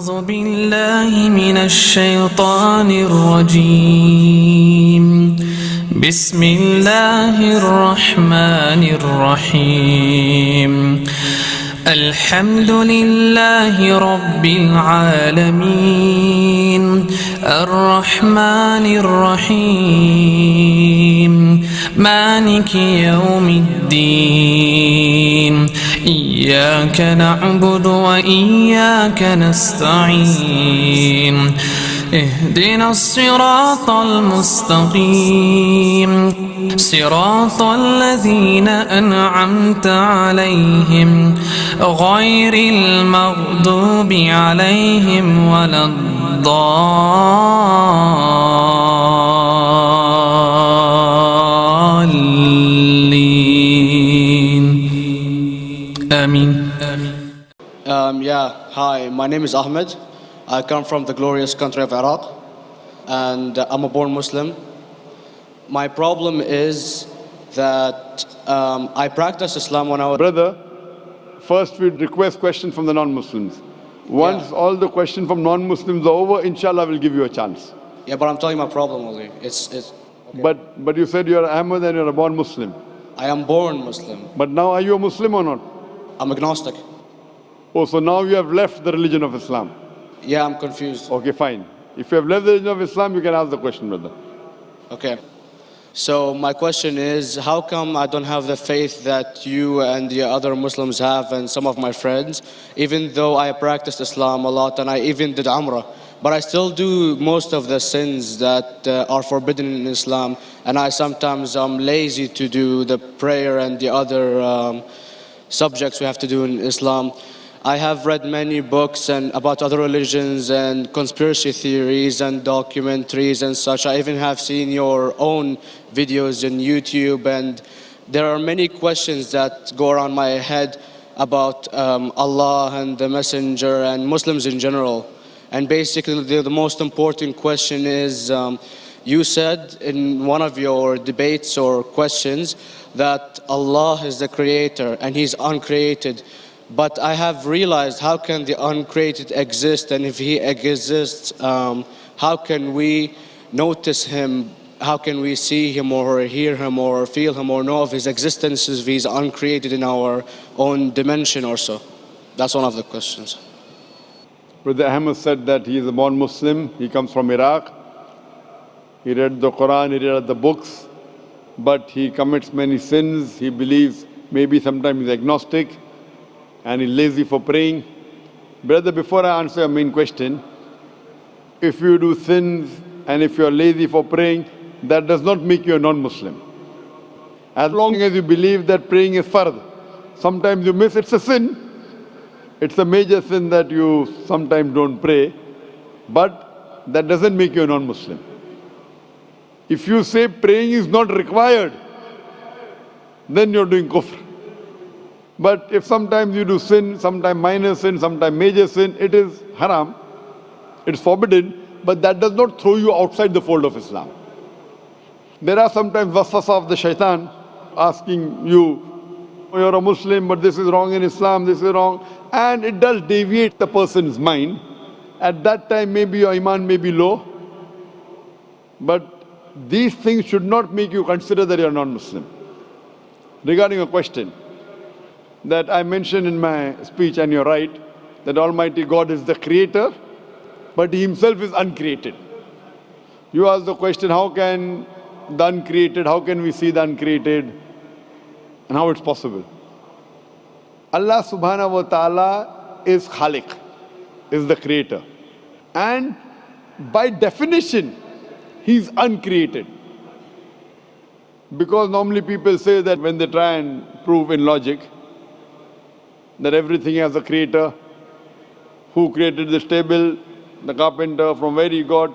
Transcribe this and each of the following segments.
أعوذ بالله من الشيطان الرجيم. بسم الله الرحمن الرحيم. الحمد لله رب العالمين الرحمن الرحيم مالك يوم الدين إياك نعبد وإياك نستعين اهدنا الصراط المستقيم صراط الذين أنعمت عليهم غير المغضوب عليهم ولا الضالين آمين. Hi, my name is Ahmed. I come from the glorious country of Iraq, and I'm a born Muslim. My problem is that I practiced Islam when I was... Brother, first we request questions from the non-Muslims. Once all the questions from non-Muslims are over, inshallah we'll give you a chance. Yeah, but I'm telling you my problem only. It's okay. But you said you're Ahmed and you're a born Muslim. I am born Muslim. But now are you a Muslim or not? I'm agnostic. Oh, so now you have left the religion of Islam. Yeah, I'm confused. Okay, fine. If you have left the religion of Islam, you can ask the question, brother. Okay. So my question is, how come I don't have the faith that you and the other Muslims have and some of my friends, even though I practiced Islam a lot and I even did Umrah, but I still do most of the sins that are forbidden in Islam, and I sometimes am lazy to do the prayer and the other subjects we have to do in Islam. I have read many books and about other religions and conspiracy theories and documentaries and such. I even have seen your own videos on YouTube, and there are many questions that go around my head about Allah and the Messenger and Muslims in general. And basically the most important question is, you said in one of your debates or questions that Allah is the creator and He's uncreated. But I have realized, how can the uncreated exist? And if He exists, how can we notice Him? How can we see Him or hear Him or feel Him or know of His existence if He's uncreated in our own dimension or so? That's one of the questions. Brother Ahmed said that he is a born Muslim. He comes from Iraq. He read the Quran, he read the books, but he commits many sins. He believes maybe sometimes he's agnostic, and he's lazy for praying. Brother, before I answer your main question, if you do sins and if you're lazy for praying, that does not make you a non-Muslim. As long as you believe that praying is fard, sometimes you miss, it's a sin. It's a major sin that you sometimes don't pray, but that doesn't make you a non-Muslim. If you say praying is not required, then you're doing kufr. But if sometimes you do sin, sometimes minor sin, sometimes major sin, it is haram, it's forbidden, but that does not throw you outside the fold of Islam. There are sometimes waswasa of the shaitan asking you, you're a Muslim, but this is wrong in Islam, this is wrong, and it does deviate the person's mind. At that time, maybe your iman may be low, but these things should not make you consider that you're non-Muslim. Regarding a question that I mentioned in my speech, and you're right, that Almighty God is the creator, but He Himself is uncreated. You asked the question, how can the uncreated, how can we see the uncreated, and how it's possible? Allah subhanahu wa ta'ala is Khaliq, is the creator. And by definition, He's uncreated. Because normally people say that when they try and prove in logic that everything has a creator, who created this table, the carpenter, from where he got,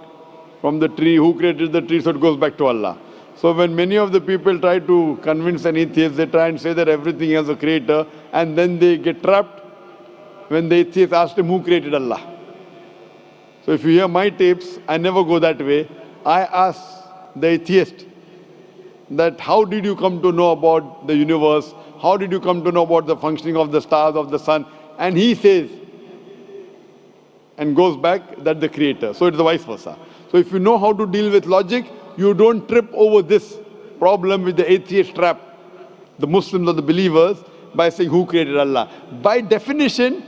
from the tree, who created the tree, so it goes back to Allah. So when many of the people try to convince an atheist, they try and say that everything has a creator, and then they get trapped when the atheist asked him who created Allah. So if you hear my tapes, I never go that way. I ask the atheist that how did you come to know about the universe? How did you come to know about the functioning of the stars, of the sun? And he says, and goes back, that's the creator. So it's the vice versa. So if you know how to deal with logic, you don't trip over this problem with the atheist trap, the Muslims or the believers, by saying who created Allah. By definition,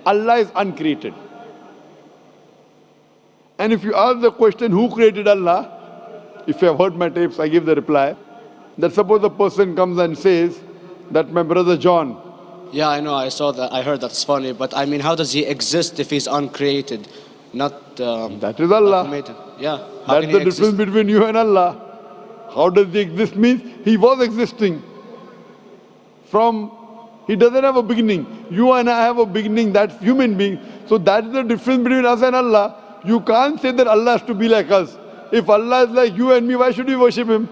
Allah is uncreated. And if you ask the question, who created Allah? If you have heard my tapes, I give the reply. That suppose a person comes and says that my brother John. Yeah, I know, I saw that, I heard that's funny, but I mean, how does he exist if he's uncreated? Not that is Allah. automated. Yeah, how That's can the he difference exist? between you and Allah. How does he exist means he was existing. He doesn't have a beginning. You and I have a beginning, that's human being. So that is the difference between us and Allah. You can't say that Allah has to be like us. If Allah is like you and me, why should we worship Him?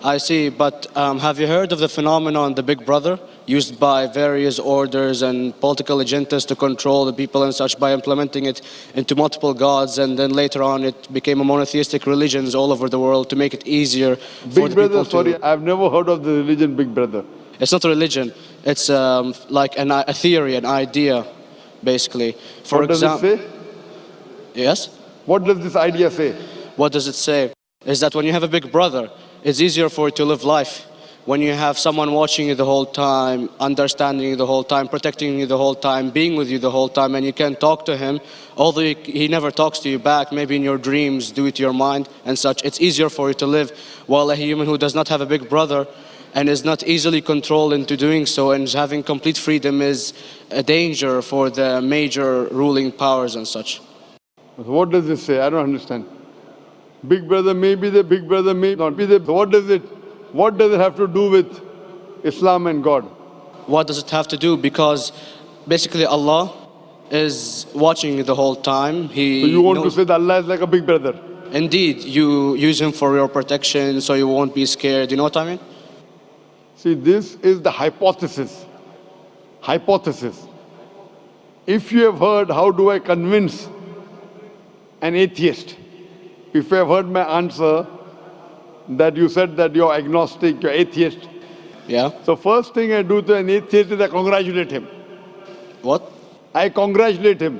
I see, but have you heard of the phenomenon, the Big Brother, used by various orders and political agendas to control the people and such by implementing it into multiple gods, and then later on it became a monotheistic religions all over the world to make it easier for Big the people Brother, to... sorry, I've never heard of the religion Big Brother. It's not a religion, it's like a theory, an idea, basically. For What does it say? Yes? What does this idea say? What does it say? Is that when you have a big brother, it's easier for you to live life. When you have someone watching you the whole time, understanding you the whole time, protecting you the whole time, being with you the whole time, and you can talk to him, although he never talks to you back, maybe in your dreams, due to your mind and such, it's easier for you to live. While a human who does not have a big brother and is not easily controlled into doing so and is having complete freedom is a danger for the major ruling powers and such. What does this say? I don't understand. Big Brother may be the Big Brother, may not be the... What does it have to do with Islam and God? What does it have to do? Because basically Allah is watching you the whole time. So you want to say that Allah is like a Big Brother? Indeed, you use Him for your protection so you won't be scared. You know what I mean? See, this is the hypothesis. Hypothesis. If you have heard, how do I convince an atheist? If you have heard my answer, that you said that you're agnostic, you're atheist. Yeah. So first thing I do to an atheist is I congratulate him. What? I congratulate him.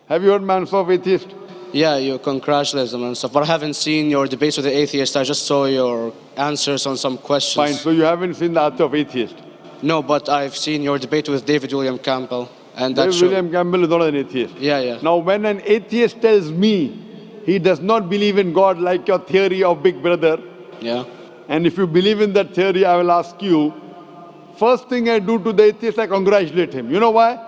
Have you heard my answer of atheist? Yeah, you congratulate them and stuff. But I haven't seen your debates with the atheist. I just saw your answers on some questions. Fine, so you haven't seen the answer of atheist? No, but I've seen your debate with David William Campbell. And David William Campbell is not an atheist. Yeah, yeah. Now when an atheist tells me he does not believe in God like your theory of Big Brother, yeah. And if you believe in that theory, I will ask you, first thing I do to the atheist, I congratulate him. You know why?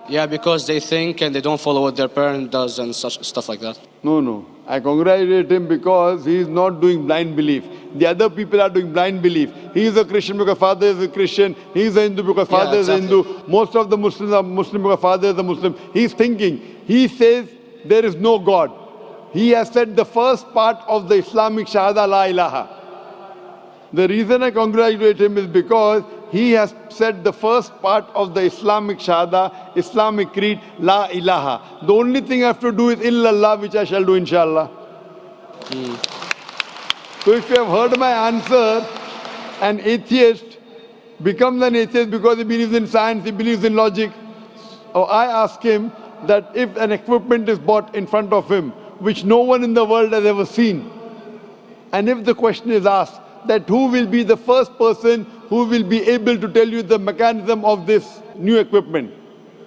Yeah, because they think and they don't follow what their parent does and such stuff like that. No. I congratulate him because he is not doing blind belief. The other people are doing blind belief. He is a Christian because father is a Christian. He is a Hindu because father is a Hindu. Most of the Muslims are Muslim because father is a Muslim. He is thinking. He says there is no God. He has said the first part of the Islamic Shahada, La ilaha. The reason I congratulate him is because he has said the first part of the Islamic Shahada, Islamic Creed, La ilaha. The only thing I have to do is illallah, which I shall do inshallah. So if you have heard my answer, an atheist becomes an atheist because he believes in science, he believes in logic. Or I ask him that if an equipment is bought in front of him, which no one in the world has ever seen, and if the question is asked, that who will be the first person who will be able to tell you the mechanism of this new equipment?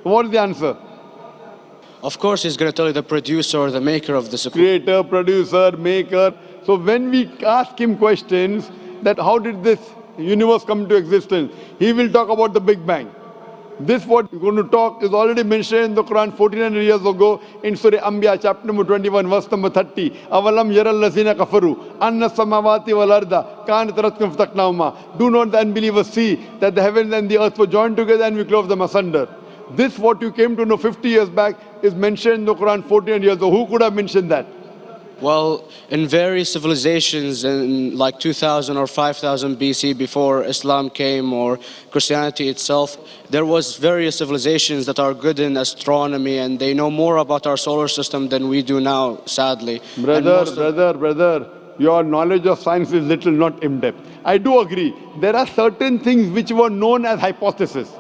What is the answer? Of course, he's going to tell you the producer or the maker of this equipment. Creator, producer, maker. So when we ask him questions that how did this universe come into existence, he will talk about the Big Bang. This what we're going to talk is already mentioned in the Quran 1400 years ago in Surah Anbiya chapter number 21 verse number 30. Avalam yaral lazina kafaru anna samawati wal arda kanat ratkum fataknahuma. Do not the unbelievers see that the heavens and the earth were joined together and we clove them asunder. This what you came to know 50 years back is mentioned in the Quran 1400 years ago. Who could have mentioned that? Well, in various civilizations in like 2000 or 5000 BC before Islam came or Christianity itself, there was various civilizations that are good in astronomy and they know more about our solar system than we do now, sadly. Brother, your knowledge of science is little, not in-depth. I do agree. There are certain things which were known as hypotheses.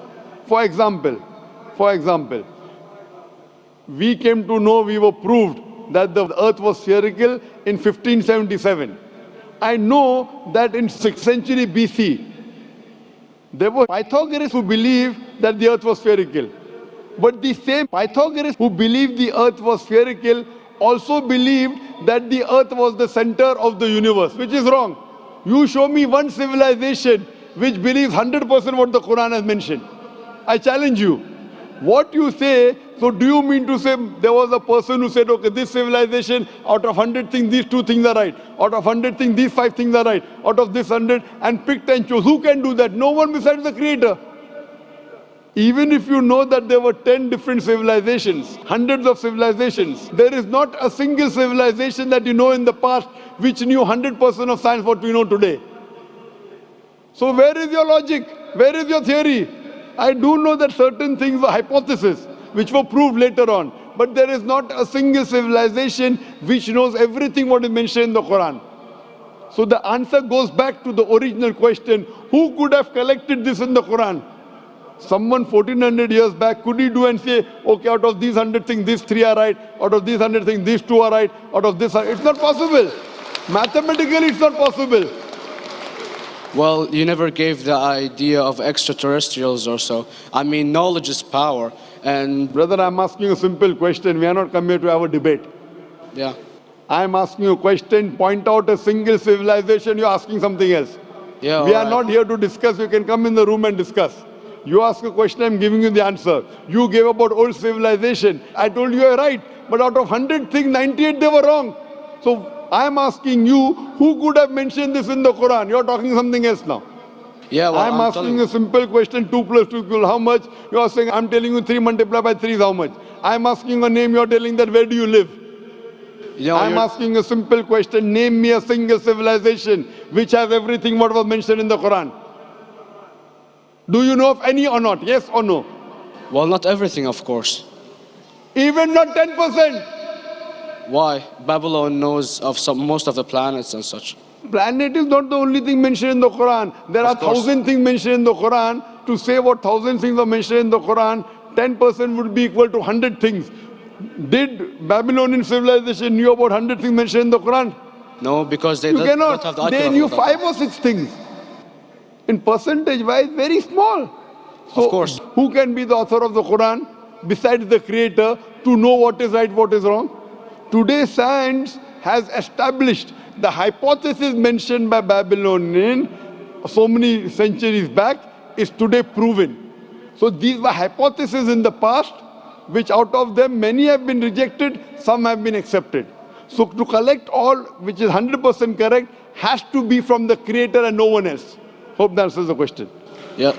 For example, We came to know, we were proved that the earth was spherical in 1577. I know that in 6th century BC, there were Pythagoreans who believed that the earth was spherical. But the same Pythagoreans who believed the earth was spherical also believed that the earth was the center of the universe, which is wrong. You show me one civilization which believes 100% what the Quran has mentioned. I challenge you. What you say, so do you mean to say there was a person who said, okay, this civilization, out of 100 things, these 2 things are right. Out of 100 things, these 5 things are right. Out of this 100, and picked and chose. Who can do that? No one besides the Creator. Even if you know that there were 10 different civilizations, hundreds of civilizations, there is not a single civilization that you know in the past which knew 100% of science what we know today. So where is your logic? Where is your theory? I do know that certain things were hypotheses which were proved later on. But there is not a single civilization which knows everything what is mentioned in the Quran. So the answer goes back to the original question, who could have collected this in the Quran? Someone 1400 years back, could he do and say, okay, out of these 100 things, these 3 are right. Out of these 100 things, these 2 are right. Out of this, it's not possible. Mathematically, it's not possible. Well, you never gave the idea of extraterrestrials or so. I mean, knowledge is power. And brother, I'm asking a simple question. We are not come here to have a debate. Yeah. I'm asking you a question. Point out a single civilization. You're asking something else. Yeah. We are not here to discuss. You can come in the room and discuss. You ask a question, I'm giving you the answer. You gave about old civilization. I told you you're right. But out of 100 things, 98 they were wrong. So I'm asking you, who could have mentioned this in the Quran? You're talking something else now. Yeah, well, I'm asking a simple question, 2 plus 2 equals how much? You are saying, I'm telling you 3 multiplied by 3 is how much? I'm asking a name, you're telling that where do you live? I'm asking a simple question, name me a single civilization which has everything what was mentioned in the Quran. Do you know of any or not? Yes or no? Well, not everything, of course. Even not 10%. Why? Babylon knows of most of the planets and such. Planet is not the only thing mentioned in the Quran. There are 1,000 things mentioned in the Quran. To say what 1,000 things are mentioned in the Quran, 10% would be equal to 100 things. Did Babylonian civilization knew about 100 things mentioned in the Quran? No, because they you don't cannot. have the They knew 5 or 6 things. In percentage wise, very small. So, of course. Who can be the author of the Quran besides the Creator to know what is right, what is wrong? Today, science has established the hypothesis mentioned by Babylonian so many centuries back is today proven. So these were hypotheses in the past, which out of them many have been rejected, some have been accepted. So to collect all which is 100% correct has to be from the Creator and no one else. Hope that answers the question. Yeah.